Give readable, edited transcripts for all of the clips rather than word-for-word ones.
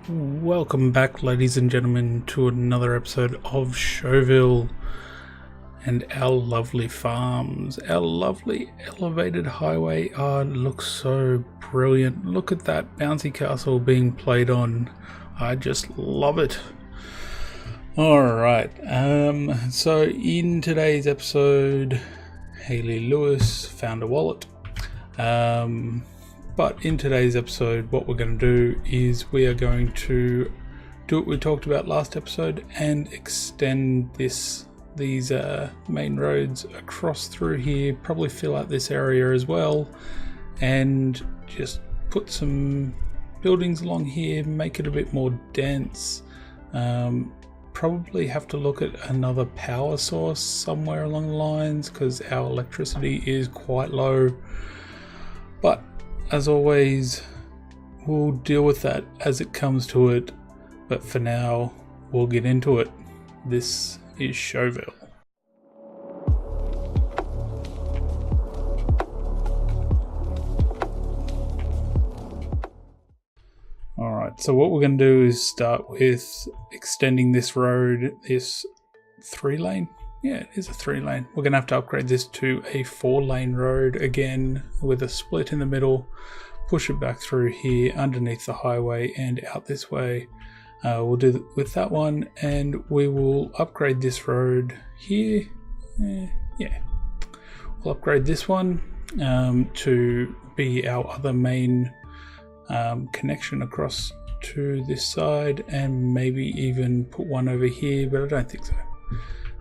Welcome back, ladies and gentlemen, to another episode of Showville and our lovely farms. Our lovely elevated highway art looks so brilliant. Look at that bouncy castle being played on. I just love it. Alright, so in today's episode, Hayley Lewis found a wallet. But in today's episode, what we're going to do is we are going to do what we talked about last episode and extend these main roads across through here, probably fill out this area as well, and just put some buildings along here, make it a bit more dense. Probably have to look at another power source somewhere along the lines because our electricity is quite low. But as always, we'll deal with that as it comes to it, but for now, we'll get into it. This is Showville. Alright, so what we're going to do is start with extending this road, this 3-lane. Yeah, it is a 3-lane. We're going to have to upgrade this to a 4-lane road again with a split in the middle, push it back through here underneath the highway and out this way. We'll do with that one, and we will upgrade this road here. Yeah, we'll upgrade this one to be our other main connection across to this side, and maybe even put one over here, but I don't think so.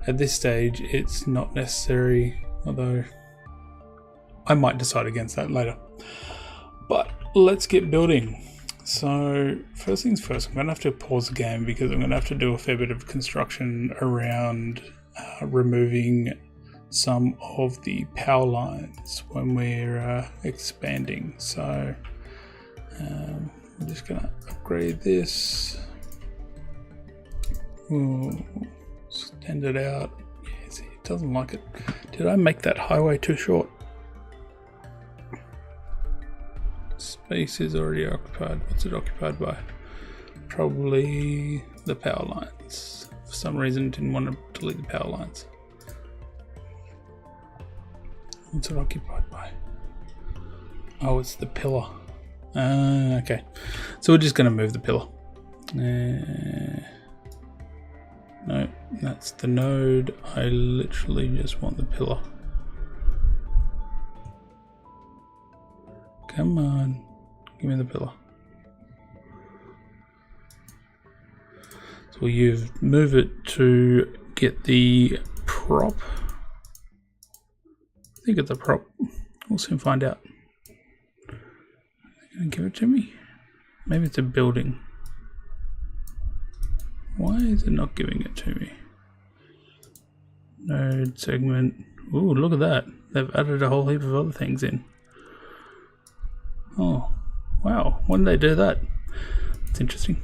At this stage, it's not necessary, although I might decide against that later. But let's get building. So first things first, I'm going to have to pause the game because I'm going to have to do a fair bit of construction around removing some of the power lines when we're expanding. So I'm just going to upgrade this. Ooh. Extend it out. Yeah, see, it doesn't like it. Did I make that highway too short? Space is already occupied. What's it occupied by? Probably the power lines. For some reason, didn't want to delete the power lines. What's it occupied by? Oh, it's the pillar. Okay. So we're just going to move the pillar. No, that's the node. I literally just want the pillar. Come on, give me the pillar. So we'll move it to get the prop. I think it's a prop. We'll soon find out. They're gonna give it to me? Maybe it's a building. Why is it not giving it to me? Node segment. Ooh, look at that. They've added a whole heap of other things in. Oh, wow. When did they do that? It's interesting.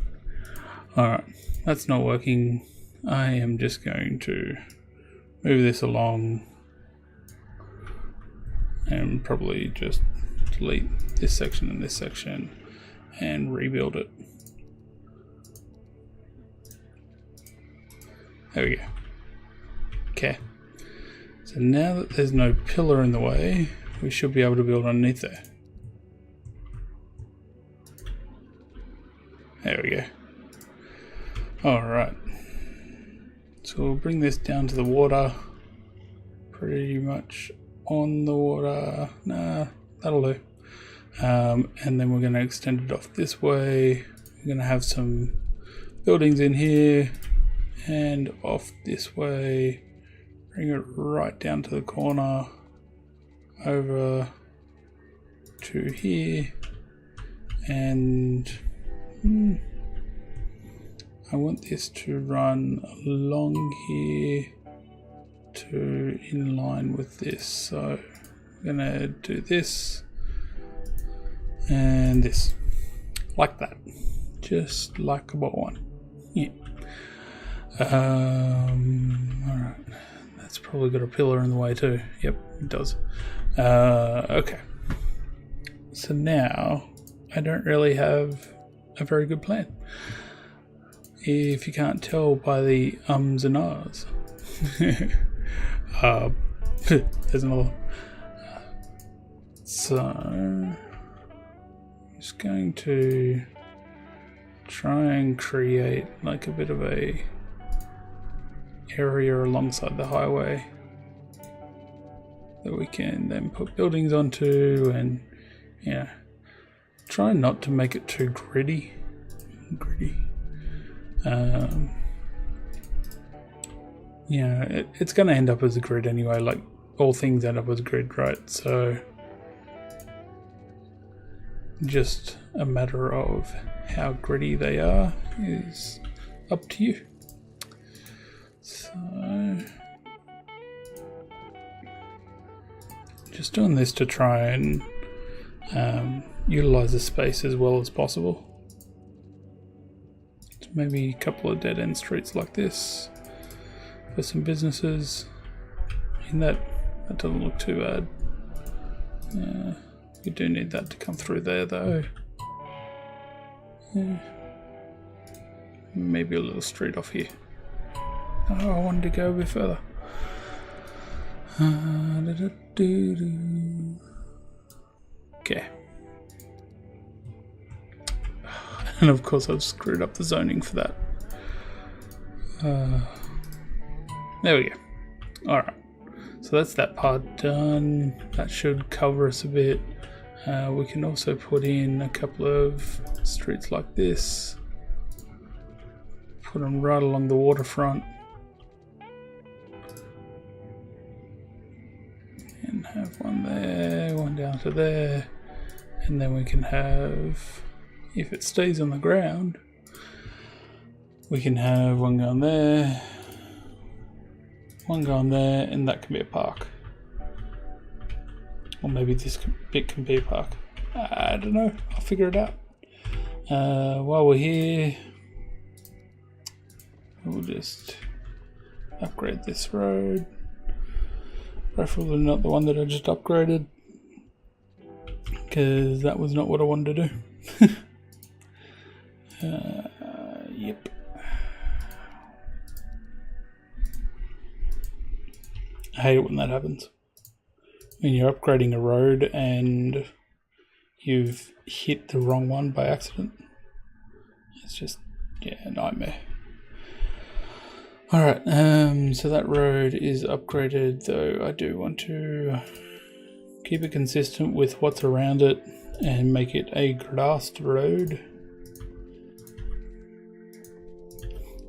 Alright, that's not working. I am just going to move this along and probably just delete this section and this section and rebuild it. There we go. Okay. So now that there's no pillar in the way, we should be able to build underneath there. There we go. Alright. So we'll bring this down to the water. Pretty much on the water. Nah, that'll do. And then we're going to extend it off this way. We're going to have some buildings in here. And off this way, bring it right down to the corner, over to here, and I want this to run along here to in line with this. So I'm gonna do this and this, like that, just like a one. Yeah. Alright, that's probably got a pillar in the way too. Yep, it does. Okay, so now I don't really have a very good plan. If you can't tell by the ums and ahs. There's another one. So, I'm just going to try and create like a bit of a area alongside the highway that we can then put buildings onto, and yeah, try not to make it too gritty. Yeah, it's going to end up as a grid anyway, like all things end up as a grid, right? So just a matter of how gritty they are is up to you. So just doing this to try and utilize the space as well as possible. So maybe a couple of dead-end streets like this for some businesses. I mean, that doesn't look too bad. We do need that to come through there though. Yeah. Maybe a little street off here. Oh, I wanted to go a bit further. Okay. And of course I've screwed up the zoning for that. There we go. Alright. So that's that part done. That should cover us a bit. We can also put in a couple of streets like this. Put them right along the waterfront. And have one there, one down to there. And then we can have, if it stays on the ground, we can have one going there, one going there, and that can be a park. Or maybe this bit can be a park. I don't know, I'll figure it out. While we're here, we'll just upgrade this road. Preferably not the one that I just upgraded, because that was not what I wanted to do. Yep. I hate it when that happens. When you're upgrading a road and you've hit the wrong one by accident. It's just, yeah, a nightmare. Alright, so that road is upgraded, though I do want to keep it consistent with what's around it and make it a grassed road.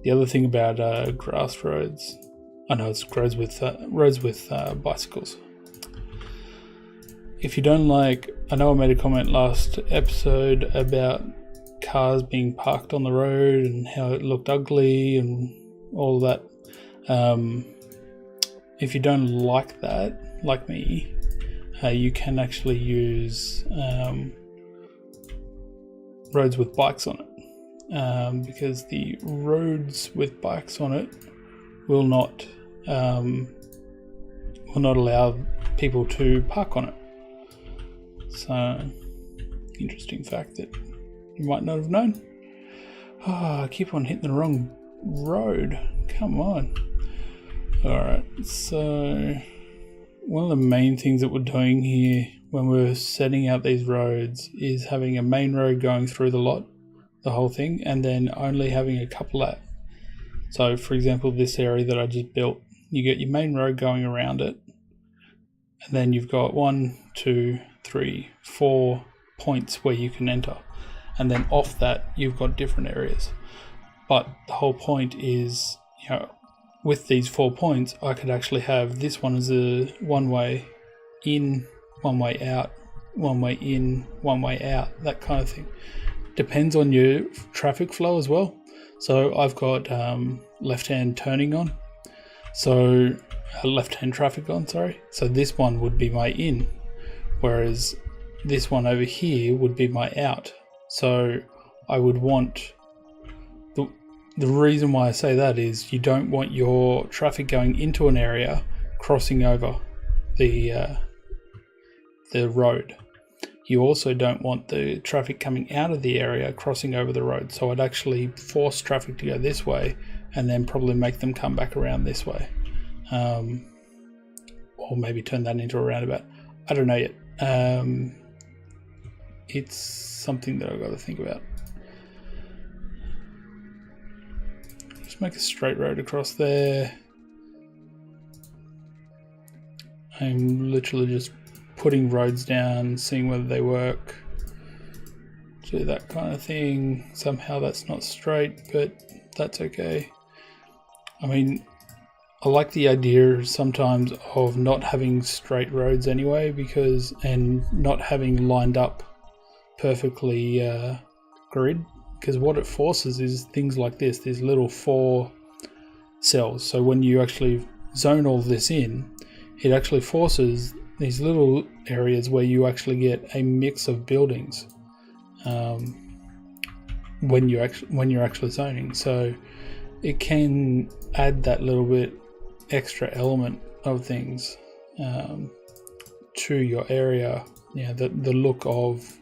The other thing about grass roads, I know it's roads with bicycles. If you don't like, I know I made a comment last episode about cars being parked on the road and how it looked ugly and all that. If you don't like that, like me, you can actually use roads with bikes on it, because the roads with bikes on it will not allow people to park on it. So, interesting fact that you might not have known. I keep on hitting the wrong road. Come on. Alright, so one of the main things that we're doing here when we're setting out these roads is having a main road going through the lot, the whole thing, and then only having a couple at. So for example, this area that I just built, you get your main road going around it, and then you've got 1, 2, 3, 4 points where you can enter, and then off that you've got different areas. But the whole point is, you know, with these 4 points, I could actually have this one as a one way in, one way out, one way in, one way out, that kind of thing. Depends on your traffic flow as well. So I've got left-hand turning on, so left-hand traffic on, sorry. So this one would be my in, whereas this one over here would be my out. So I would want, the reason why I say that is you don't want your traffic going into an area crossing over the road, you also don't want the traffic coming out of the area crossing over the road. So I'd actually force traffic to go this way and then probably make them come back around this way. Or maybe turn that into a roundabout. I don't know yet. It's something that I've got to think about. Just make a straight road across there. I'm literally just putting roads down, seeing whether they work. Do that kind of thing. Somehow that's not straight, but that's okay. I mean, I like the idea sometimes of not having straight roads anyway, and not having lined up perfectly grid, because what it forces is things like this, these little 4 cells. So when you actually zone all this in, it actually forces these little areas where you actually get a mix of buildings when you're actually zoning. So it can add that little bit extra element of things to your area. Yeah, the look of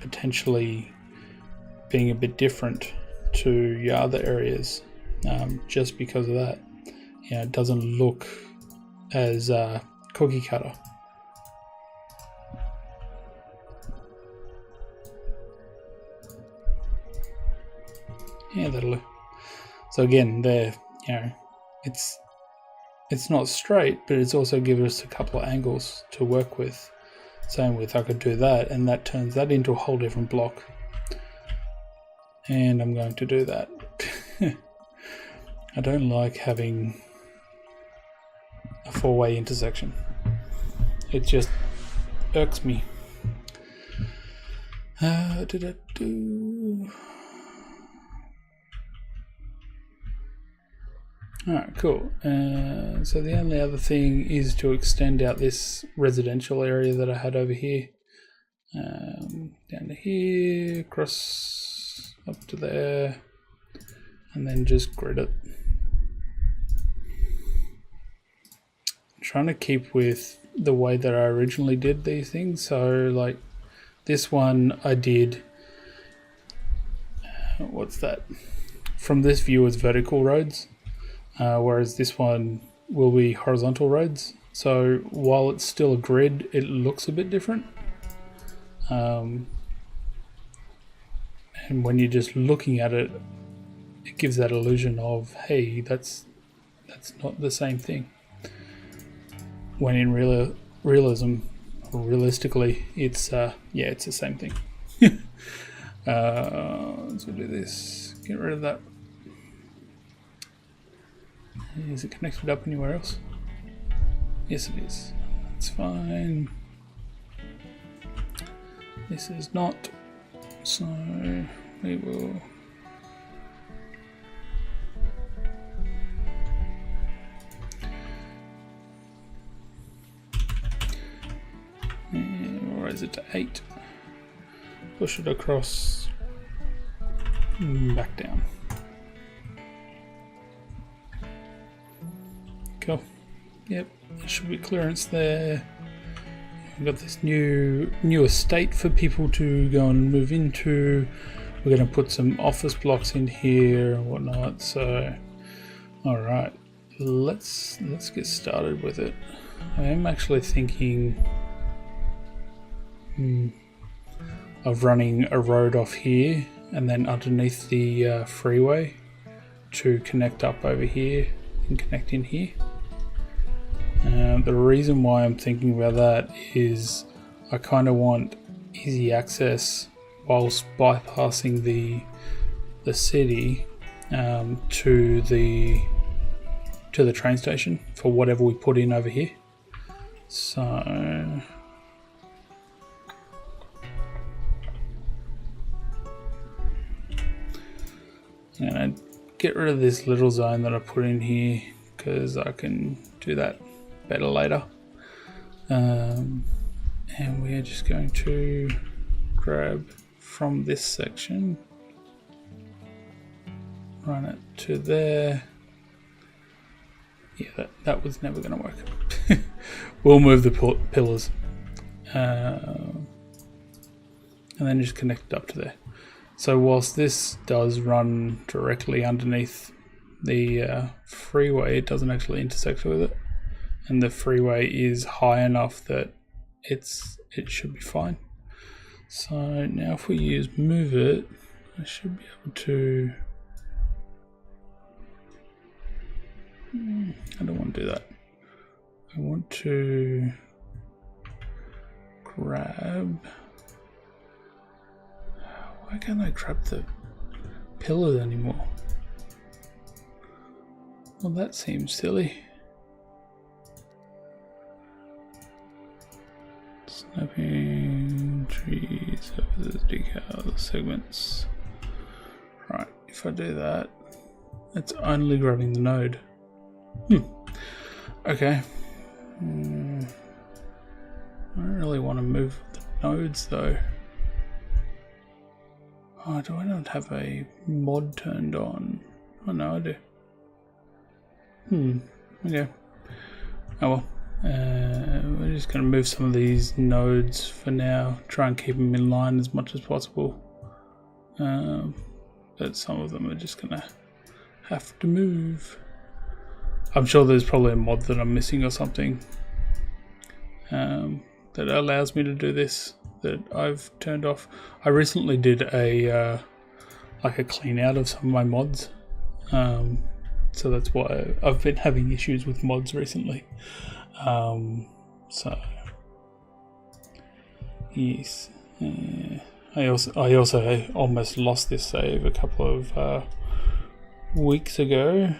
potentially being a bit different to your other areas, just because of that. Yeah, it doesn't look as cookie cutter. Yeah, that'll do. So again, there, it's not straight, but it's also given us a couple of angles to work with. Same with, I could do that, and that turns that into a whole different block. And I'm going to do that. I don't like having a 4-way intersection. It just irks me. Alright, cool. So the only other thing is to extend out this residential area that I had over here. Down to here, across up to there, and then just grid it. I'm trying to keep with the way that I originally did these things. So like this one I did, what's that? From this view it's vertical roads. Whereas this one will be horizontal roads. So while it's still a grid, it looks a bit different. And when you're just looking at it, it gives that illusion of, hey, that's not the same thing. When in realistically, it's it's the same thing. Let's do this. Get rid of that. Is it connected up anywhere else? Yes, it is. That's fine. This is not. So we will. And raise it to 8. Push it across. Back down. Cool. Yep, there should be clearance there. We've got this new estate for people to go and move into. We're going to put some office blocks in here and whatnot. So, all right, let's get started with it. I am actually thinking of running a road off here and then underneath the freeway to connect up over here and connect in here. The reason why I'm thinking about that is I kind of want easy access whilst bypassing the city to the train station for whatever we put in over here. So I'm gonna get rid of this little zone that I put in here because I can do that better later. And we are just going to grab from this section, run it to there. Yeah, that was never going to work. We'll move the pillars. and then just connect it up to there. So whilst this does run directly underneath the freeway, it doesn't actually intersect with it, and the freeway is high enough that it should be fine. So now if we use move it, I should be able to, I don't want to do that. I want to grab, why can't I grab the pillars anymore? Well, that seems silly. Snapping trees over the decal segments. Right, if I do that, it's only grabbing the node. Okay. I don't really want to move the nodes though. Oh, do I not have a mod turned on? Oh no, I do. Okay. Oh well. We're just going to move some of these nodes for now. Try and keep them in line as much as possible. But some of them are just going to have to move. I'm sure there's probably a mod that I'm missing or something that allows me to do this that I've turned off. I recently did a like a clean out of some of my mods. So that's why I've been having issues with mods recently. So yes, I also almost lost this save a couple of weeks ago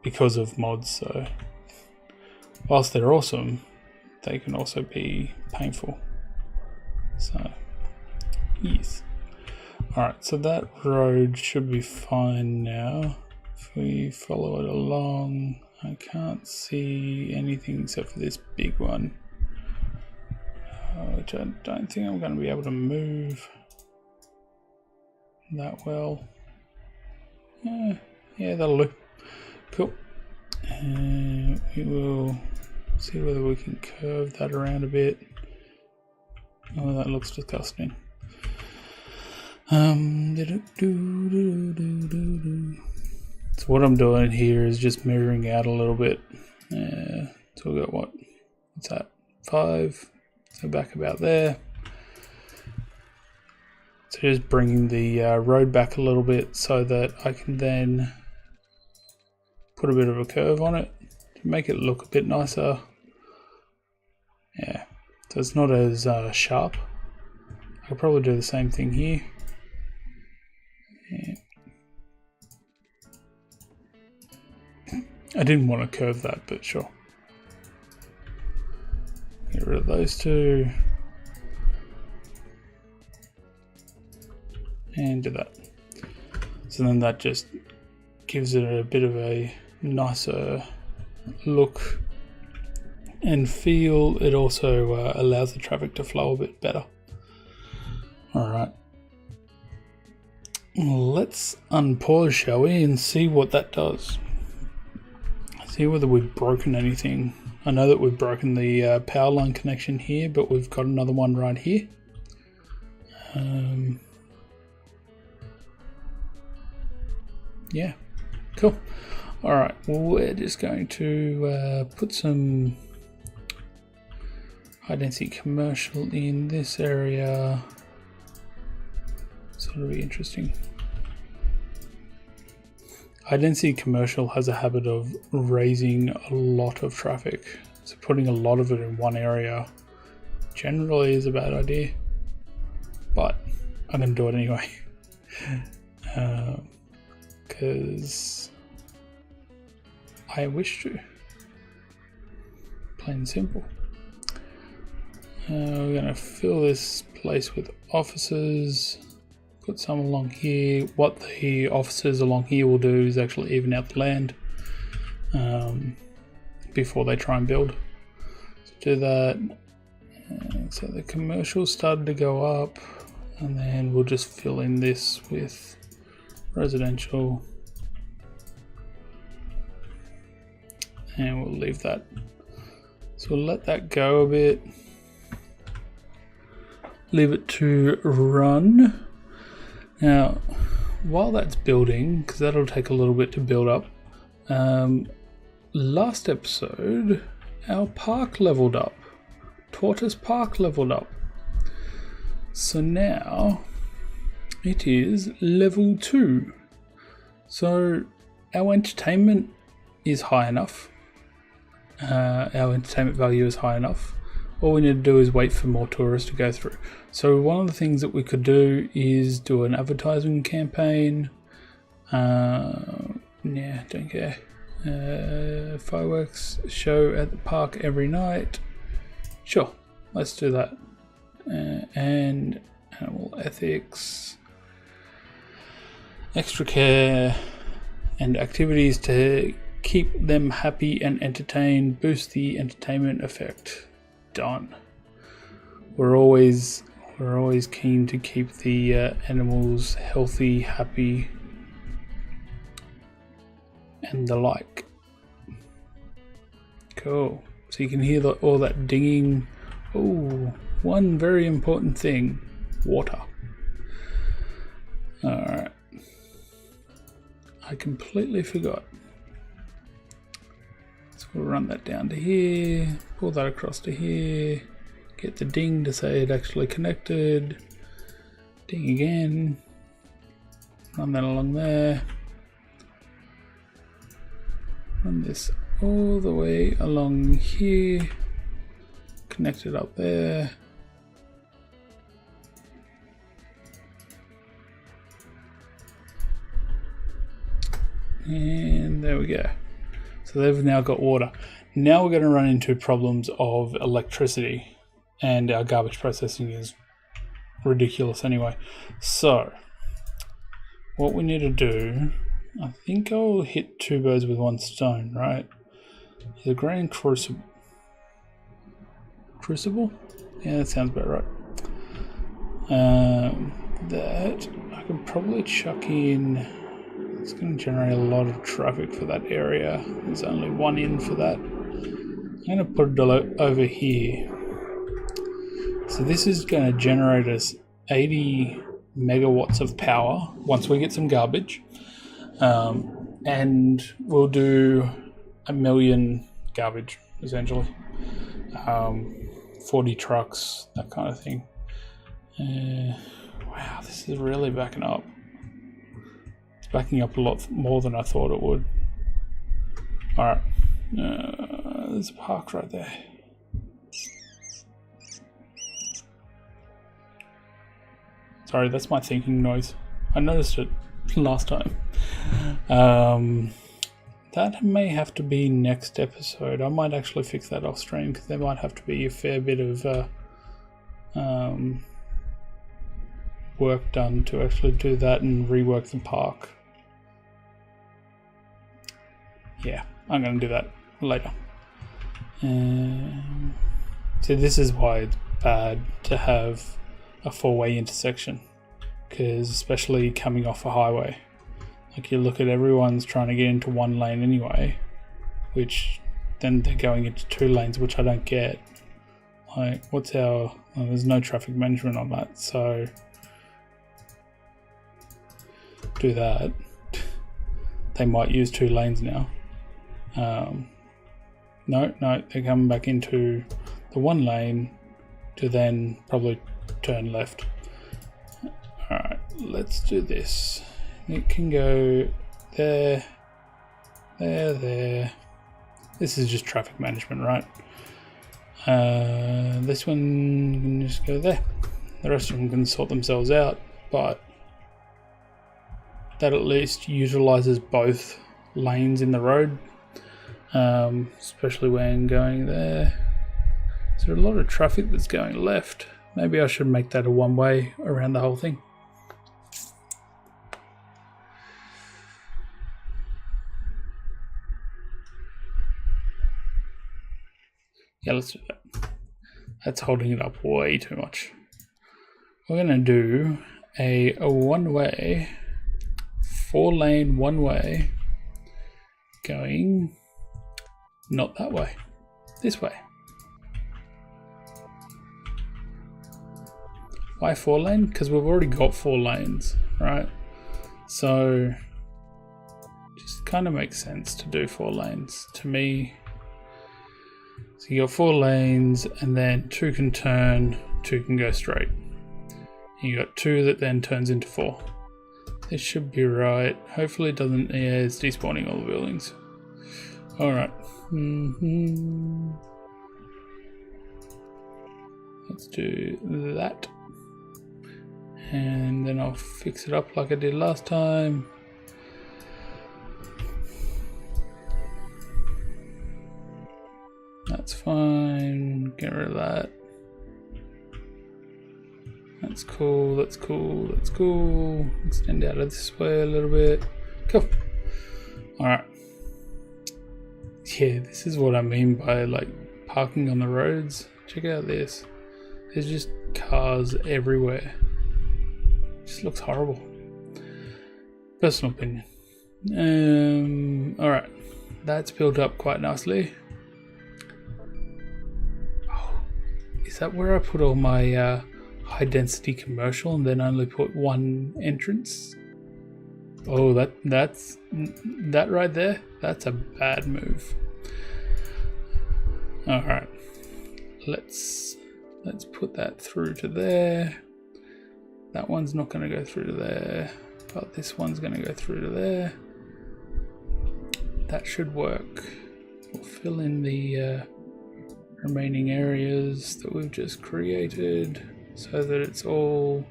because of mods. So whilst they're awesome, they can also be painful. So yes. Alright, so that road should be fine now. If we follow it along, I can't see anything except for this big one, which I don't think I'm going to be able to move that well. Yeah, that'll do. Cool. We will see whether we can curve that around a bit. Oh, that looks disgusting. So what I'm doing here is just mirroring out a little bit. So we got what's that? 5. So back about there. So just bringing the road back a little bit so that I can then put a bit of a curve on it to make it look a bit nicer. Yeah, so it's not as sharp. I'll probably do the same thing here. Yeah. I didn't want to curve that, but sure. Get rid of those two. And do that. So then that just gives it a bit of a nicer look and feel. It also allows the traffic to flow a bit better. Alright. Let's unpause, shall we, and see what that does. See whether we've broken anything. I know that we've broken the power line connection here, but we've got another one right here. Yeah, cool. Alright, well, we're just going to put some high density commercial in this area. So it'll be interesting. High density commercial has a habit of raising a lot of traffic. So putting a lot of it in one area generally is a bad idea. But I'm going to do it anyway. Because I wish to. Plain and simple. We're going to fill this place with offices. Put some along here. What the offices along here will do is actually even out the land before they try and build. So do that. And so the commercial started to go up, and then we'll just fill in this with residential, and we'll leave that. So we'll let that go a bit. leave it to run. Now, while that's building, because that'll take a little bit to build up, last episode, our park leveled up. Tortoise Park leveled up. So now it is level 2. So our entertainment is high enough. Our entertainment value is high enough. All we need to do is wait for more tourists to go through. So one of the things that we could do is do an advertising campaign. Yeah, don't care. Fireworks show at the park every night. Sure, let's do that. And animal ethics, extra care, and activities to keep them happy and entertained. Boost the entertainment effect. Done. We're always keen to keep the animals healthy, happy, and the like. Cool. So you can hear all that dinging. Oh, one very important thing: water. All right. I completely forgot. So we'll run that down to here, pull that across to here, get the ding to say it actually connected, ding again, run that along there, run this all the way along here, connect it up there. And there we go. So they've now got water. Now we're going to run into problems of electricity, and our garbage processing is ridiculous anyway. So what we need to do, I think I'll hit 2 birds with 1 stone, right? The grand crucible. Crucible? Yeah, that sounds about right. That I could probably chuck in. It's going to generate a lot of traffic for that area. There's only 1 in for that. I'm going to put it over here. So this is going to generate us 80 megawatts of power once we get some garbage. And we'll do 1 million garbage, essentially. 40 trucks, that kind of thing. Wow, this is really backing up. Backing up a lot more than I thought it would. Alright, there's a park right there. Sorry, that's my thinking noise. I noticed it last time. That may have to be next episode. I might actually fix that off stream because there might have to be a fair bit of work done to actually do that and rework the park. Yeah, I'm going to do that later. So this is why it's bad to have a 4-way intersection, because especially coming off a highway, like you look at everyone's trying to get into 1 lane anyway, which then they're going into 2 lanes, which I don't get. Like, what's our... Well, there's no traffic management on that, so do that. They might use 2 lanes now. No, they're coming back into the 1 lane to then probably turn left. Alright, let's do this. It can go there, there. This is just traffic management, right? This one can just go there. The rest of them can sort themselves out, but that at least utilizes both lanes in the road. Especially when going there. Is there a lot of traffic that's going left? Maybe I should make that a 1-way around the whole thing. Yeah, let's do that. That's holding it up way too much. We're going to do a 1-way, 4-lane 1-way going not that way, this way. Why 4 lane? Because we've already got 4 lanes, right? So just kind of makes sense to do 4 lanes to me. So you got 4 lanes, and then 2 can turn, 2 can go straight. You got 2 that then turns into 4. This should be right. Hopefully it doesn't. Yeah, it's despawning all the buildings. All right. Let's do that. And then I'll fix it up like I did last time. That's fine. Get rid of that. That's cool. That's cool. That's cool. Extend out of this way a little bit. Cool. All right. Yeah, this is what I mean by like parking on the roads. Check out this. There's just cars everywhere. It just looks horrible. Personal opinion. All right. That's built up quite nicely. Oh, is that where I put all my high density commercial and then only put 1 entrance? Oh, that right there, that's a bad move. All right, let's put that through to there. That one's not going to go through to there, but this one's going to go through to there. That should work. We'll fill in the remaining areas that we've just created so that it's all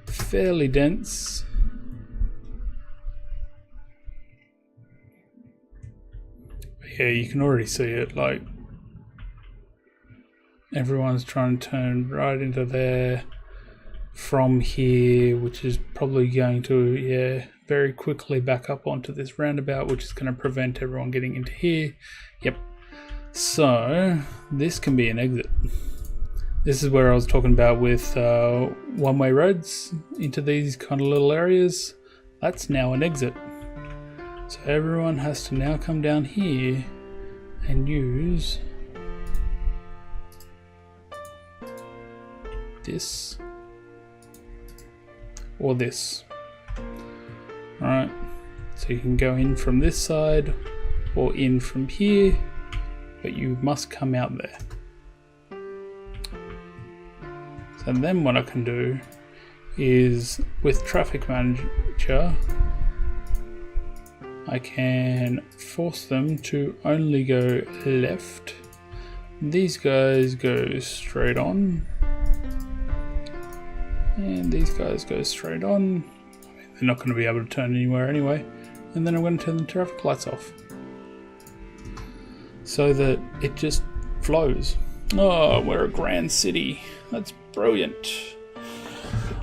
fairly dense. But yeah, you can already see it, like everyone's trying to turn right into there from here, which is probably going to, yeah, very quickly back up onto this roundabout, which is going to prevent everyone getting into here. Yep. So this can be an exit. This is where I was talking about with one-way roads into these kind of little areas. That's now an exit. So everyone has to now come down here and use this or this. Alright, so you can go in from this side or in from here, but you must come out there. So then what I can do is with Traffic Manager, I can force them to only go left. These guys go straight on. And these guys go straight on. They're not going to be able to turn anywhere anyway. And then I'm going to turn the traffic lights off, so that it just flows. Oh, we're a grand city. That's brilliant.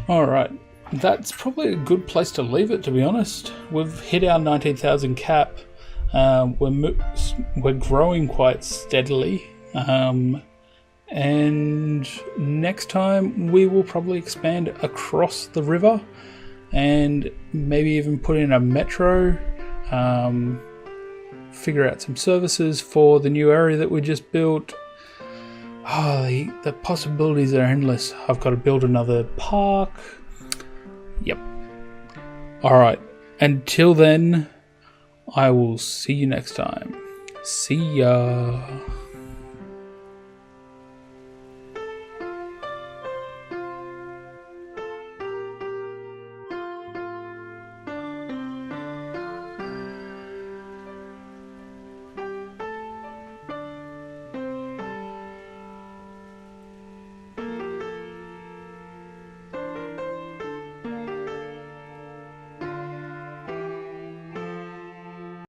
Alright, that's probably a good place to leave it, to be honest. We've hit our 19,000 cap. We're growing quite steadily. And next time we will probably expand across the river and maybe even put in a metro, figure out some services for the new area that we just built. Oh, the possibilities are endless. I've got to build another park. Yep. Alright, until then, I will see you next time. See ya.